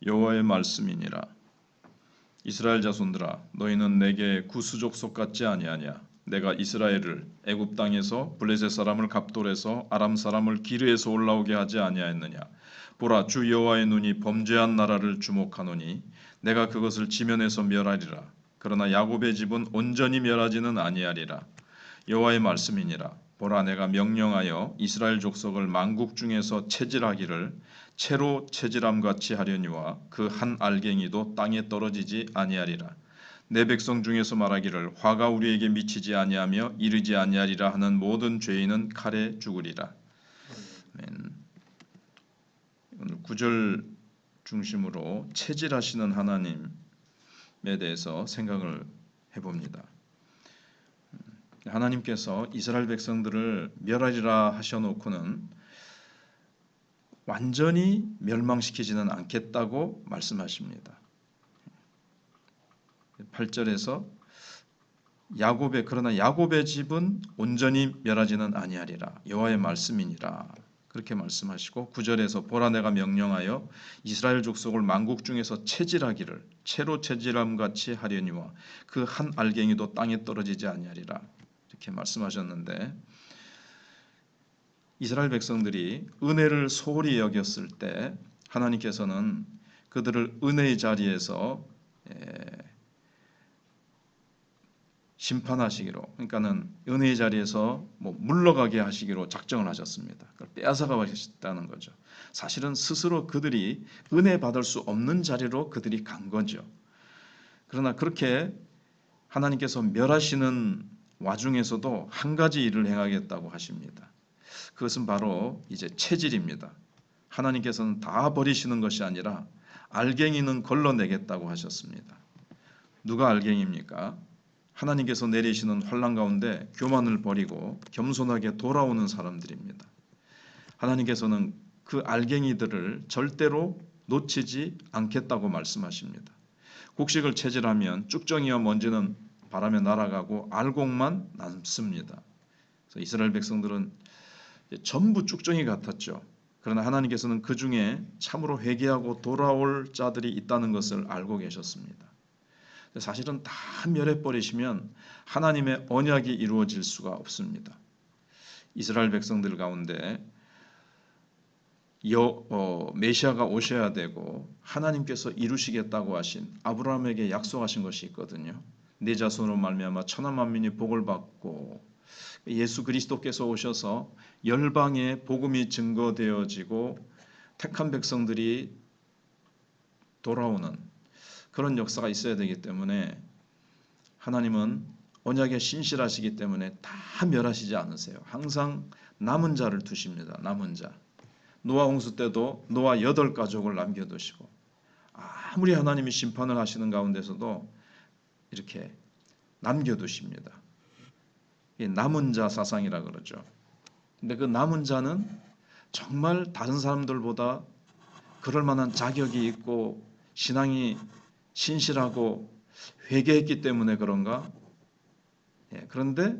여호와의 말씀이니라. 이스라엘 자손들아, 너희는 내게 구수족 속 같지 아니하냐? 내가 이스라엘을 애굽 땅에서 블레셋 사람을 갑돌에서 아람 사람을 기르에서 올라오게 하지 아니하였느냐? 보라, 주 여호와의 눈이 범죄한 나라를 주목하노니 내가 그것을 지면에서 멸하리라. 그러나 야곱의 집은 온전히 멸하지는 아니하리라. 여호와의 말씀이니라. 보라, 내가 명령하여 이스라엘 족속을 만국 중에서 채질하기를 채로 채질함 같이 하려니와 그 한 알갱이도 땅에 떨어지지 아니하리라. 내 백성 중에서 말하기를 화가 우리에게 미치지 아니하며 이르지 아니하리라 하는 모든 죄인은 칼에 죽으리라. 아멘. 오늘 9절 중심으로 채질하시는 하나님에 대해서 생각을 해봅니다. 하나님께서 이스라엘 백성들을 멸하리라 하셔놓고는 완전히 멸망시키지는 않겠다고 말씀하십니다. 8절에서 그러나 야곱의 집은 온전히 멸하지는 아니하리라. 여호와의 말씀이니라. 그렇게 말씀하시고 9절에서 보라, 내가 명령하여 이스라엘 족속을 만국 중에서 채질하기를 채로 채질함 같이 하려니와 그 한 알갱이도 땅에 떨어지지 아니하리라. 이렇게 말씀하셨는데, 이스라엘 백성들이 은혜를 소홀히 여겼을 때 하나님께서는 그들을 은혜의 자리에서 심판하시기로, 그러니까는 은혜의 자리에서 물러가게 하시기로 작정을 하셨습니다. 그걸 빼앗아가 하셨다는 거죠. 사실은 스스로 그들이 은혜 받을 수 없는 자리로 그들이 간 거죠. 그러나 그렇게 하나님께서 멸하시는 와중에서도 한 가지 일을 행하겠다고 하십니다. 그것은 바로 이제 체질입니다. 하나님께서는 다 버리시는 것이 아니라 알갱이는 걸러내겠다고 하셨습니다. 누가 알갱이입니까? 하나님께서 내리시는 환난 가운데 교만을 버리고 겸손하게 돌아오는 사람들입니다. 하나님께서는 그 알갱이들을 절대로 놓치지 않겠다고 말씀하십니다. 곡식을 채질하면 쭉정이와 먼지는 바람에 날아가고 알곡만 남습니다. 그래서 이스라엘 백성들은 전부 쭉정이 같았죠. 그러나 하나님께서는 그 중에 참으로 회개하고 돌아올 자들이 있다는 것을 알고 계셨습니다. 사실은 다 멸해버리시면 하나님의 언약이 이루어질 수가 없습니다. 이스라엘 백성들 가운데 메시아가 오셔야 되고 하나님께서 이루시겠다고 하신 아브라함에게 약속하신 것이 있거든요. 네 자손으로 말미암아 천하 만민이 복을 받고, 예수 그리스도께서 오셔서 열방에 복음이 증거되어지고 택한 백성들이 돌아오는 그런 역사가 있어야 되기 때문에 하나님은 언약에 신실하시기 때문에 다 멸하시지 않으세요. 항상 남은 자를 두십니다. 남은 자. 노아 홍수 때도 노아 8가족을 남겨두시고, 아무리 하나님이 심판을 하시는 가운데서도 이렇게 남겨두십니다. 남은 자 사상이라 그러죠. 근데 그 남은 자는 정말 다른 사람들보다 그럴 만한 자격이 있고 신앙이 신실하고 회개했기 때문에 그런가? 그런데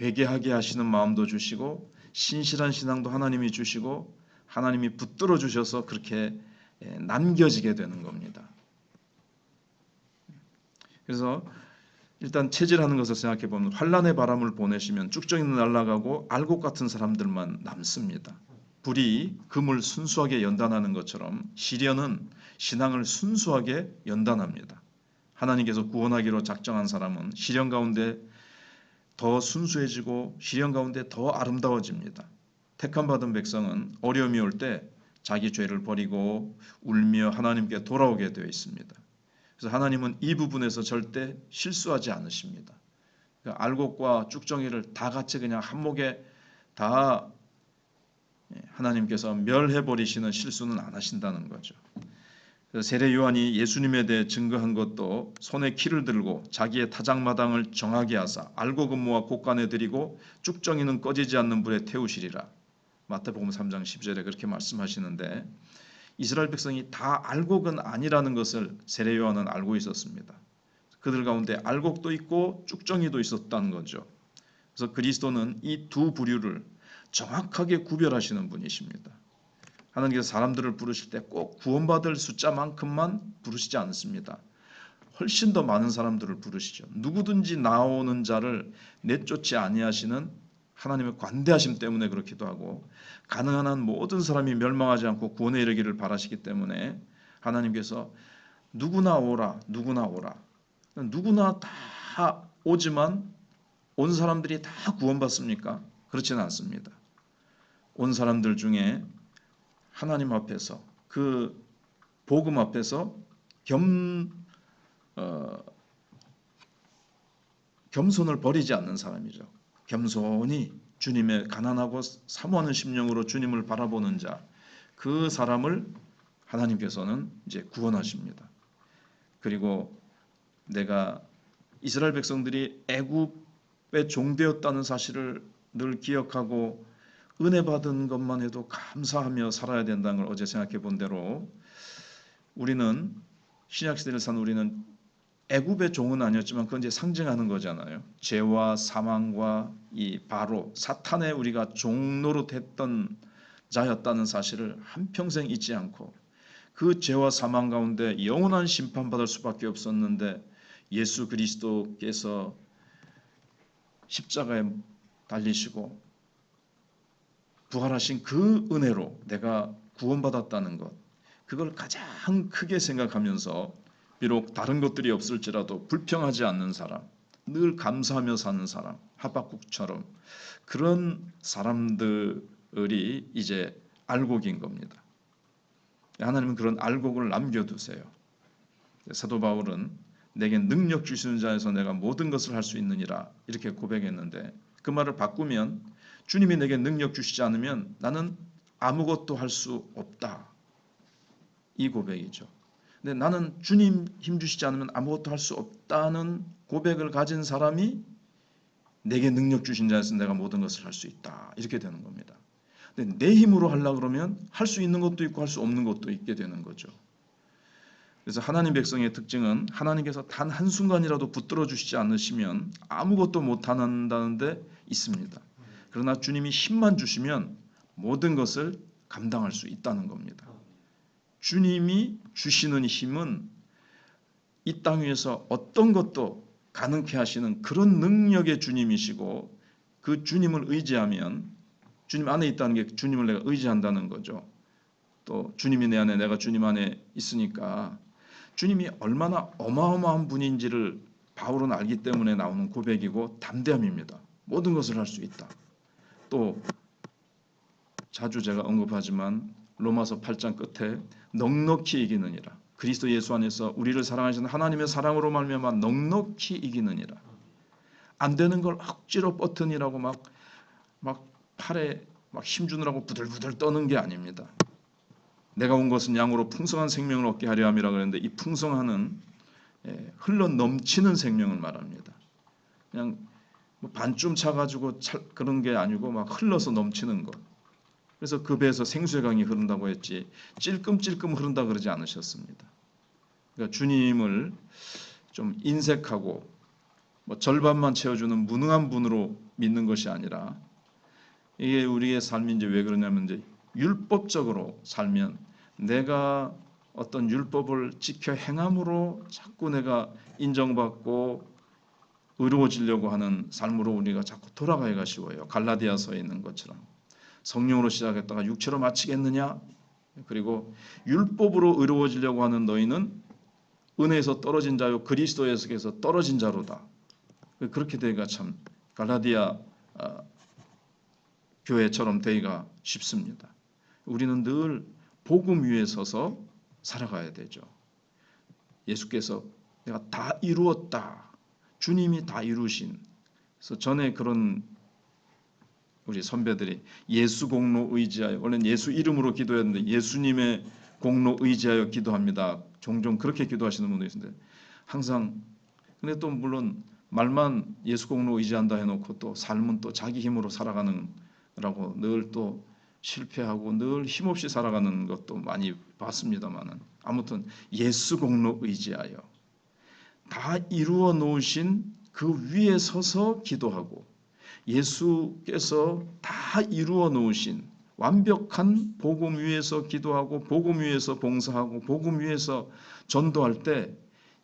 회개하게 하시는 마음도 주시고 신실한 신앙도 하나님이 주시고 하나님이 붙들어 주셔서 그렇게 남겨지게 되는 겁니다. 그래서 일단 체질하는 것을 생각해 보면 환난의 바람을 보내시면 쭉정이는 날아가고 알곡 같은 사람들만 남습니다. 불이 금을 순수하게 연단하는 것처럼 시련은 신앙을 순수하게 연단합니다. 하나님께서 구원하기로 작정한 사람은 시련 가운데 더 순수해지고 시련 가운데 더 아름다워집니다. 택함 받은 백성은 어려움이 올 때 자기 죄를 버리고 울며 하나님께 돌아오게 되어 있습니다. 그래서 하나님은 이 부분에서 절대 실수하지 않으십니다. 그러니까 알곡과 쭉정이를 다 같이 그냥 한목에 다 하나님께서 멸해버리시는 실수는 안 하신다는 거죠. 세례 요한이 예수님에 대해 증거한 것도 손에 키를 들고 자기의 타작마당을 정하게 하사 알곡은 모아 곳간에 들이고 쭉정이는 꺼지지 않는 불에 태우시리라. 마태복음 3장 10절에 그렇게 말씀하시는데, 이스라엘 백성이 다 알곡은 아니라는 것을 세례 요한은 알고 있었습니다. 그들 가운데 알곡도 있고 쭉정이도 있었다는 거죠. 그래서 그리스도는 이 두 부류를 정확하게 구별하시는 분이십니다. 하나님께서 사람들을 부르실 때 꼭 구원받을 숫자만큼만 부르시지 않습니다. 훨씬 더 많은 사람들을 부르시죠. 누구든지 나오는 자를 내쫓지 아니하시는 하나님의 관대하심 때문에 그렇기도 하고, 가능한 한 모든 사람이 멸망하지 않고 구원에 이르기를 바라시기 때문에 하나님께서 누구나 오라, 누구나 오라. 누구나 다 오지만 온 사람들이 다 구원받습니까? 그렇지는 않습니다. 온 사람들 중에 하나님 앞에서, 그 복음 앞에서 겸손을 버리지 않는 사람이죠. 겸손히 주님의 가난하고 사모하는 심령으로 주님을 바라보는 자, 그 사람을 하나님께서는 이제 구원하십니다. 그리고 내가 이스라엘 백성들이 애굽의 종되었다는 사실을 늘 기억하고 은혜 받은 것만 해도 감사하며 살아야 된다는 걸 어제 생각해 본 대로, 우리는 신약 시대를 산 우리는 애굽의 종은 아니었지만 그건 이제 상징하는 거잖아요. 죄와 사망과 이 바로 사탄의 우리가 종노릇했던 자였다는 사실을 한평생 잊지 않고, 그 죄와 사망 가운데 영원한 심판받을 수밖에 없었는데 예수 그리스도께서 십자가에 달리시고 부활하신 그 은혜로 내가 구원받았다는 것, 그걸 가장 크게 생각하면서 비록 다른 것들이 없을지라도 불평하지 않는 사람, 늘 감사하며 사는 사람, 하박국처럼 그런 사람들이 이제 알곡인 겁니다. 하나님은 그런 알곡을 남겨두세요. 사도 바울은 내게 능력 주시는 자에서 내가 모든 것을 할 수 있느니라 이렇게 고백했는데, 그 말을 바꾸면 주님이 내게 능력 주시지 않으면 나는 아무것도 할 수 없다, 이 고백이죠. 근데 나는 주님 힘 주시지 않으면 아무것도 할 수 없다는 고백을 가진 사람이 내게 능력 주신 자에서 내가 모든 것을 할 수 있다, 이렇게 되는 겁니다. 근데 내 힘으로 하려고 그러면 할 수 있는 것도 있고 할 수 없는 것도 있게 되는 거죠. 그래서 하나님 백성의 특징은 하나님께서 단 한순간이라도 붙들어 주시지 않으시면 아무것도 못한다는 데 있습니다. 그러나 주님이 힘만 주시면 모든 것을 감당할 수 있다는 겁니다. 주님이 주시는 힘은 이 땅 위에서 어떤 것도 가능케 하시는 그런 능력의 주님이시고, 그 주님을 의지하면, 주님 안에 있다는 게 주님을 내가 의지한다는 거죠. 또 주님이 내 안에, 내가 주님 안에 있으니까 주님이 얼마나 어마어마한 분인지를 바울은 알기 때문에 나오는 고백이고 담대함입니다. 모든 것을 할 수 있다. 또 자주 제가 언급하지만 로마서 8장 끝에 넉넉히 이기느니라, 그리스도 예수 안에서 우리를 사랑하시는 하나님의 사랑으로 말미암아 넉넉히 이기느니라. 안 되는 걸 억지로 버튼이라고 막 팔에 막 힘주느라고 부들부들 떠는 게 아닙니다. 내가 온 것은 양으로 풍성한 생명을 얻게 하려 함이라 그랬는데, 이 풍성한은 흘러 넘치는 생명을 말합니다. 그냥 뭐 반쯤 차가지고 그런 게 아니고 막 흘러서 넘치는 것. 그래서 그 배에서 생수의 강이 흐른다고 했지 찔끔찔끔 흐른다 그러지 않으셨습니다. 그러니까 주님을 좀 인색하고 뭐 절반만 채워주는 무능한 분으로 믿는 것이 아니라, 이게 우리의 삶이 이제 왜 그러냐면, 이제 율법적으로 살면 내가 어떤 율법을 지켜 행함으로 자꾸 내가 인정받고 의로워지려고 하는 삶으로 우리가 자꾸 돌아가기가 쉬워요. 갈라디아서에 있는 것처럼 성령으로 시작했다가 육체로 마치겠느냐, 그리고 율법으로 의로워지려고 하는 너희는 은혜에서 떨어진 자요 그리스도에서 떨어진 자로다. 그렇게 되기가 참 갈라디아 교회처럼 되기가 쉽습니다. 우리는 늘 복음 위에 서서 살아가야 되죠. 예수께서 내가 다 이루었다, 주님이 다 이루신. 그래서 전에 그런 우리 선배들이 예수 공로 의지하여, 원래는 예수 이름으로 기도했는데 예수님의 공로 의지하여 기도합니다. 종종 그렇게 기도하시는 분도 있는데, 항상 근데 또 물론 말만 예수 공로 의지한다 해놓고 또 삶은 또 자기 힘으로 살아가는 라고 늘 또 실패하고 늘 힘없이 살아가는 것도 많이 봤습니다만은, 아무튼 예수 공로 의지하여 다 이루어 놓으신 그 위에 서서 기도하고, 예수께서 다 이루어 놓으신 완벽한 복음 위에서 기도하고 복음 위에서 봉사하고 복음 위에서 전도할 때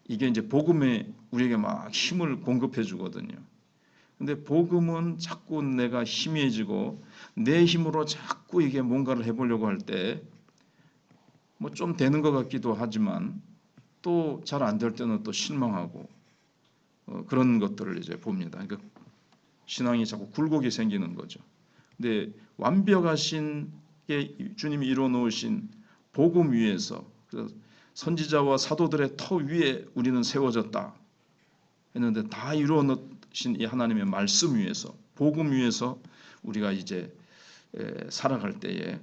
이게 이제 복음에 우리에게 막 힘을 공급해 주거든요. 근데 복음은 자꾸 내가 희미해지고 내 힘으로 자꾸 이게 뭔가를 해보려고 할 때 뭐 좀 되는 것 같기도 하지만 또 잘 안 될 때는 또 실망하고 그런 것들을 이제 봅니다. 그러니까 신앙이 자꾸 굴곡이 생기는 거죠. 근데 완벽하신 게 주님이 이루어 놓으신 복음 위에서 선지자와 사도들의 터 위에 우리는 세워졌다 했는데 다 이루어 놓으신 이 하나님의 말씀 위에서 복음 위에서 우리가 이제 살아갈 때에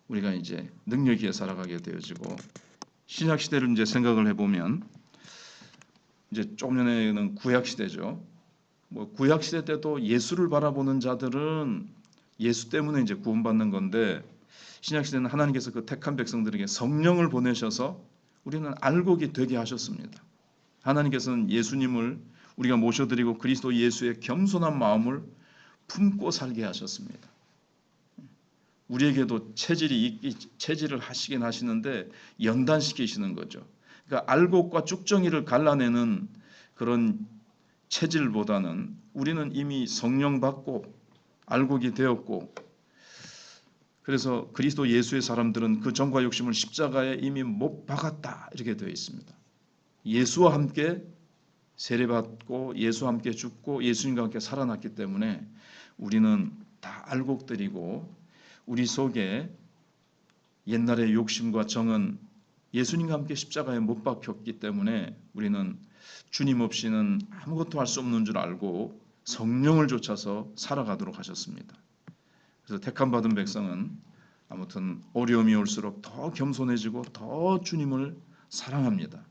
우리가 이제 능력 있게 살아가게 되어지고 신약 시대를 이제 생각을 해보면 이제 조금 전에는 구약 시대죠. 뭐 구약 시대 때도 예수를 바라보는 자들은 예수 때문에 이제 구원받는 건데 신약 시대는 하나님께서 그 택한 백성들에게 성령을 보내셔서 우리는 알곡이 되게 하셨습니다. 하나님께서는 예수님을 우리가 모셔드리고 그리스도 예수의 겸손한 마음을 품고 살게 하셨습니다. 우리에게도 체질을 하시긴 하시는데 연단시키시는 거죠. 그러니까 알곡과 쭉정이를 갈라내는 그런 체질보다는 우리는 이미 성령 받고 알곡이 되었고 그래서 그리스도 예수의 사람들은 그 정과 욕심을 십자가에 이미 못 박았다 이렇게 되어 있습니다. 예수와 함께 세례받고 예수와 함께 죽고 예수님과 함께 살아났기 때문에 우리는 다 알곡들이고 우리 속에 옛날의 욕심과 정은 예수님과 함께 십자가에 못 박혔기 때문에 우리는 주님 없이는 아무것도 할 수 없는 줄 알고 성령을 좇아서 살아가도록 하셨습니다. 그래서 택함 받은 백성은 아무튼 어려움이 올수록 더 겸손해지고 더 주님을 사랑합니다.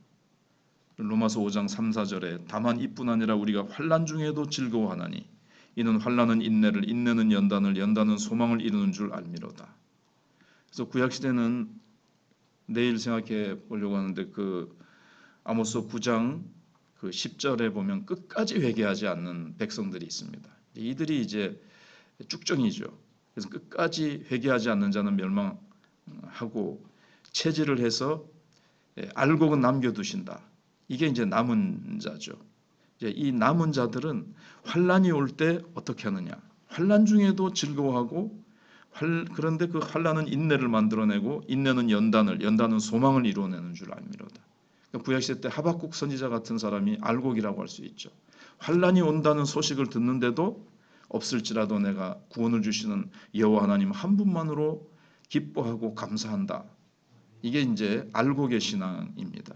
로마서 5장 3, 4절에 다만 이뿐 아니라 우리가 환난 중에도 즐거워하나니 이는 환난은 인내를 인내는 연단을 연단은 소망을 이루는 줄 알미로다. 그래서 구약 시대는 내일 생각해 보려고 하는데 그 아모스 9장 그 10절에 보면 끝까지 회개하지 않는 백성들이 있습니다. 이들이 이제 쭉정이죠. 그래서 끝까지 회개하지 않는 자는 멸망하고 체질을 해서 알곡은 남겨두신다. 이게 이제 남은 자죠. 이제 이 남은 자들은 환란이 올 때 어떻게 하느냐? 환란 중에도 즐거워하고 그런데 그 환란은 인내를 만들어내고 인내는 연단은 소망을 이루어내는 줄 압니다. 구약시대 때 하박국 선지자 같은 사람이 알곡이라고 할 수 있죠. 환란이 온다는 소식을 듣는데도 없을지라도 내가 구원을 주시는 여호와 하나님 한 분만으로 기뻐하고 감사한다. 이게 이제 알곡의 신앙입니다.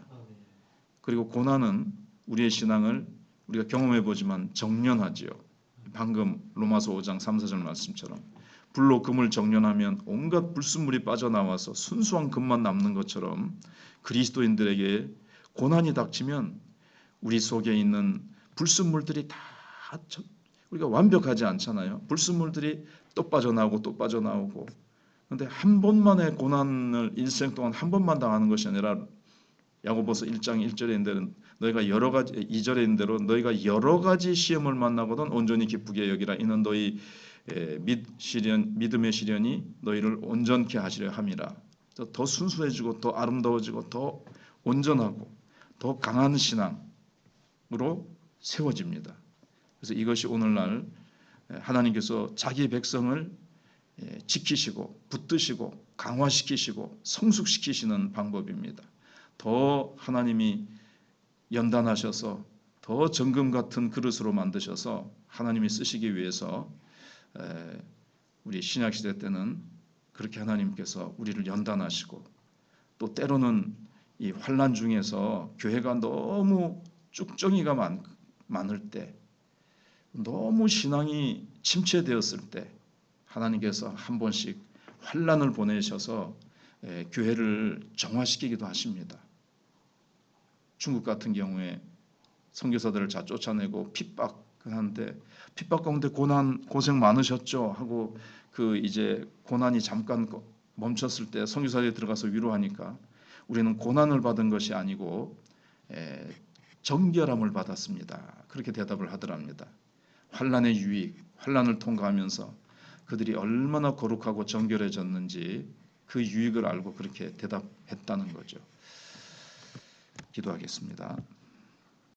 그리고 고난은 우리의 신앙을 우리가 경험해 보지만 정련하지요. 방금 로마서 5장 3, 4절 말씀처럼 불로 금을 정련하면 온갖 불순물이 빠져나와서 순수한 금만 남는 것처럼 그리스도인들에게 고난이 닥치면 우리 속에 있는 불순물들이 다 우리가 완벽하지 않잖아요. 불순물들이 또 빠져나오고 또 빠져나오고. 그런데 한 번만의 고난을 일생 동안 한 번만 당하는 것이 아니라 야고보서 1장 1절에 있는 대로 너희가 여러 가지 2절에 있는 대로 너희가 여러 가지 시험을 만나거든 온전히 기쁘게 여기라. 이는 너희 믿음의 시련이 너희를 온전케 하시려 함이라. 더 순수해지고 더 아름다워지고 더 온전하고 더 강한 신앙으로 세워집니다. 그래서 이것이 오늘날 하나님께서 자기 백성을 지키시고 붙드시고 강화시키시고 성숙시키시는 방법입니다. 더 하나님이 연단하셔서 더 정금 같은 그릇으로 만드셔서 하나님이 쓰시기 위해서 우리 신약시대 때는 그렇게 하나님께서 우리를 연단하시고 또 때로는 이 환난 중에서 교회가 너무 쭉정이가 많을 때 너무 신앙이 침체되었을 때 하나님께서 한 번씩 환난을 보내셔서 교회를 정화시키기도 하십니다. 중국 같은 경우에 선교사들을 다 쫓아내고 핍박하는데 핍박 가운데 고생 많으셨죠 하고 그 이제 고난이 잠깐 멈췄을 때 선교사들이 들어가서 위로하니까 우리는 고난을 받은 것이 아니고 정결함을 받았습니다. 그렇게 대답을 하더랍니다. 환난의 유익, 환난을 통과하면서 그들이 얼마나 거룩하고 정결해졌는지 그 유익을 알고 그렇게 대답했다는 거죠. 기도하겠습니다.